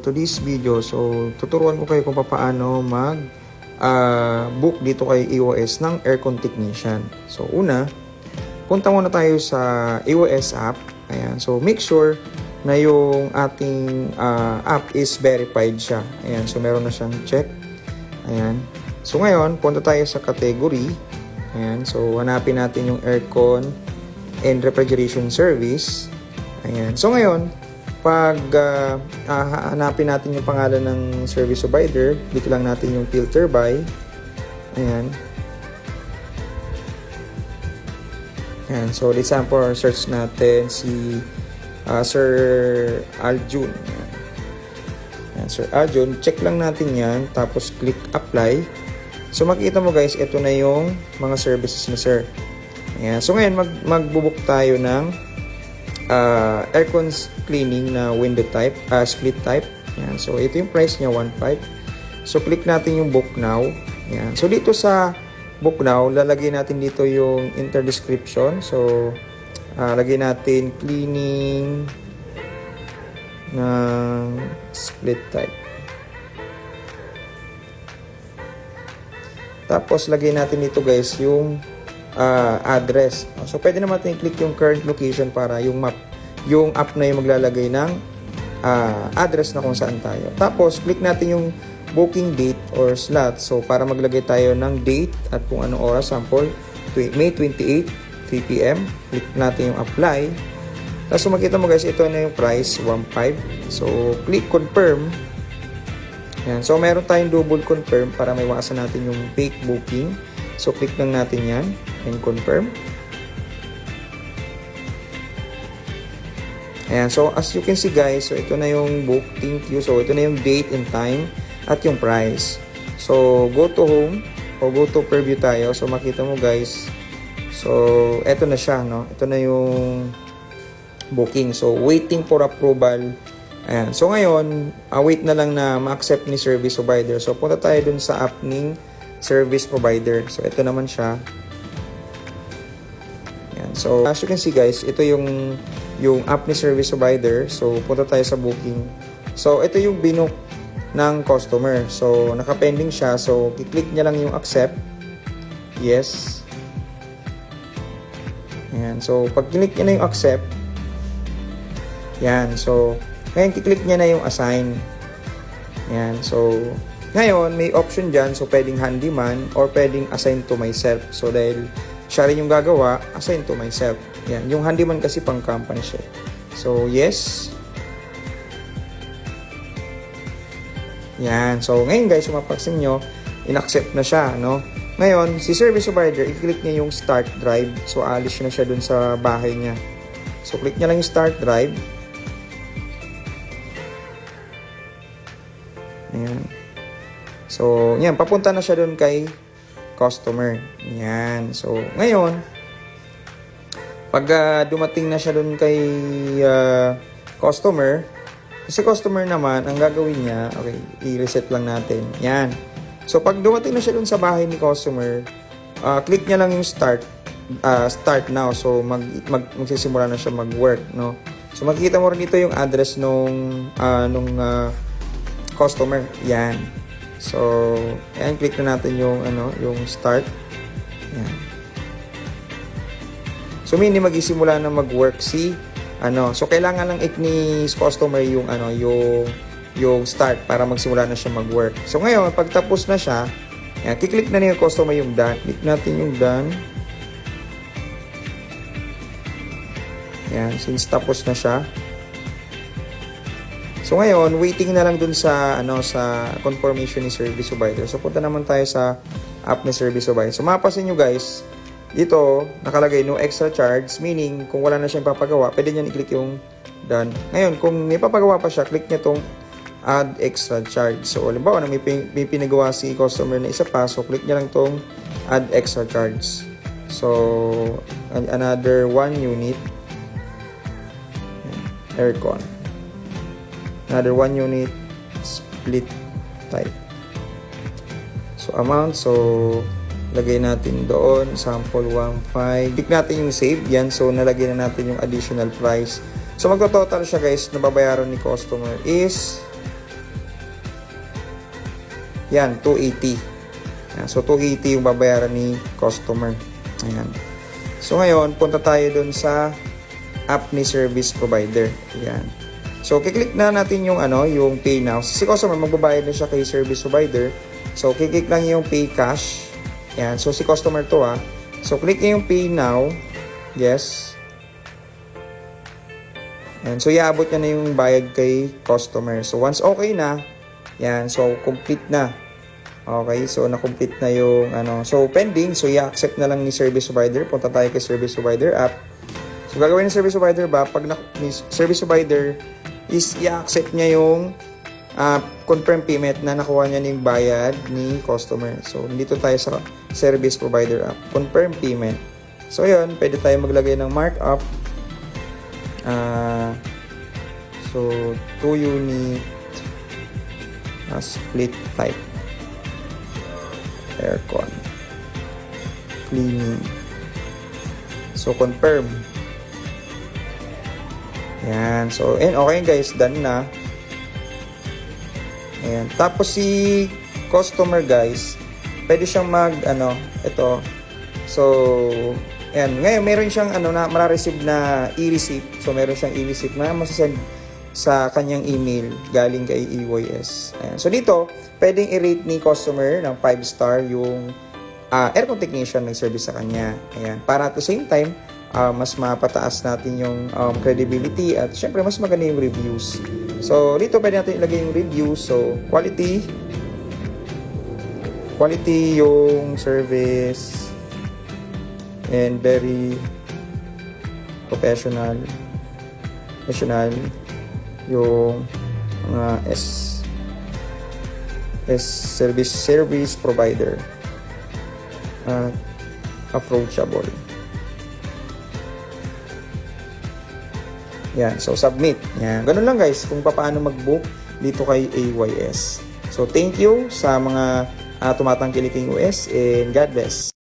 today's video, so tuturuan ko kayo kung paano mag book dito kay EOS ng aircon technician. So una, punta muna tayo sa EOS app. Ayan, so make sure na yung ating app is verified siya. Ayan, so meron na siyang check. Ayan. So ngayon, punta tayo sa category. Ayan, so hanapin natin yung aircon and refrigeration service. Ayan. So ngayon, pag hanapin natin yung pangalan ng service provider, dito lang natin yung filter by. Ayan. Ayan. So, let's example, search natin si Sir Aljun. Ayan. Ayan, Sir Aljun. Check lang natin yan. Tapos, click apply. So, makikita mo guys, ito na yung mga services ni Sir. Ayan. So, ngayon, magbubuk tayo ng aircon cleaning na window type, split type. Ayan. So, ito yung price niya, 1.5. So, click natin yung book now. Ayan. So, dito sa book now, lalagay natin dito yung enter description. So, lagay natin cleaning ng split type. Tapos, lagay natin dito guys yung address. So, pwede naman natin i-click yung current location para yung map, yung app na yung maglalagay ng address na kung saan tayo. Tapos, click natin yung booking date or slot. So, para maglagay tayo ng date at kung anong oras. Sample, May 28, 3 p.m. Click natin yung apply. Tapos, makita mo guys, ito na yung price, 1.5. So, click confirm. Yan. So, meron tayong double confirm para maiwasan natin yung fake booking. So, click lang natin yan and confirm. Ayan. So, as you can see guys, so ito na yung book. Thank you. So, ito na yung date and time at yung price. So, go to home o go to preview tayo. So, makita mo guys. So, ito na siya, no? Ito na yung booking. So, waiting for approval. Ayan. So, ngayon, wait na lang na ma-accept ni service provider. So, punta tayo dun sa app ng service provider. So, ito naman siya. Ayan. So, as you can see guys, ito yung app ni service provider. So, punta tayo sa booking. So, ito yung binook ng customer. So, nakapending siya. So, i-click niya lang yung accept. Yes. Ayan. So, pag click niya na yung accept, yan. So, ngayon, i-click niya na yung assign. Ayan. So, ngayon, may option dyan. So, pwedeng handyman or pwedeng assign to myself. So, dahil siya rin yung gagawa, assign to myself. Yan. Yung handyman kasi pang company siya. So, yes. Yan. So, ngayon guys, mapapansin nyo, in-accept na siya, no? Ngayon, si service provider, i-click niya yung start drive. So, alis na siya dun sa bahay niya. So, click niya lang yung start drive. Ayan. So, yan. Papunta na siya dun kay customer. Yan. So, ngayon, pag dumating na siya dun kay customer, kasi customer naman, ang gagawin niya, okay, i-reset lang natin. Yan. So, pag dumating na siya dun sa bahay ni customer, click niya lang yung start now. So, magsisimula na siya mag-work, no? So, makikita mo rin dito yung address nung customer. Yan. So, yan, click na natin yung yung start. Yan. So, hindi magsisimula na mag-work so kailangan lang ni customer yung yung start para magsimula na siya mag-work. So, ngayon, pag tapos na siya, yan, kiklik na yung customer yung done. Click natin yung done. Yan, since tapos na siya. So, ngayon, waiting na lang dun sa sa confirmation ni service provider. So, punta naman tayo sa app ni service provider. So, mapapansin nyo guys, dito, nakalagay no extra charge, meaning, kung wala na siyang papagawa, pwede niyan i-click yung done. Ngayon, kung may papagawa pa siya, click niya tong add extra charge. So, halimbawa na may pinagawa si customer na isa pa, so click niya lang tong add extra charge. So, another 1 unit aircon. Another 1 unit split type. So, amount. So, lagay natin doon. Sample 1.5. Click natin yung save. Yan. So, nalagay na natin yung additional price. So, magto-total siya guys na babayaran ni customer is Yan, 280. Yan, so, 280 yung babayaran ni customer. Ayan. So, ngayon, punta tayo dun sa app ni service provider. Yan. So, kiklik na natin yung yung pay now. Si customer, magbabayad na siya kay service provider. So, kiklik lang yung pay cash. Yan. So, si customer to So, click niyo yung pay now. Yes. Yan. So, iaabot niya na yung bayad kay customer. So, once okay na, yan. So, complete na. Okay. So, na-complete na yung So, pending. So, i-accept na lang ni service provider. Punta tayo kay service provider app. So, gagawin ng service provider pag ni service provider is i-accept niya yung confirm payment na nakuha niya ng bayad ni customer. So, dito tayo sa service provider app. Confirm payment. So, yun. Pwede tayo maglagay ng markup. So, 2 unit split type. Aircon. Cleaning. So, confirm. Yan. So, okay guys. Done na. Ayan. Tapos si customer guys, pwede siyang ito. So, ayan. Ngayon, meron siyang na mara-receive na e-receipt. So, meron siyang e-receipt na masasend sa kanyang email galing kay EYS. Ayan. So, dito, pwedeng i-rate ni customer ng 5-star yung aircon technician nag-service sa kanya. Ayan. Para at the same time, mas mapataas natin yung credibility at syempre mas maganda yung reviews. So, dito pwede natin ilagay yung reviews. So, quality yung service and very professional yung mga service provider approachable. Yan. So, submit. Yan. Ganun lang guys kung paano mag-book dito kay AYS. So, thank you sa mga tumatangkilik ng US and God bless.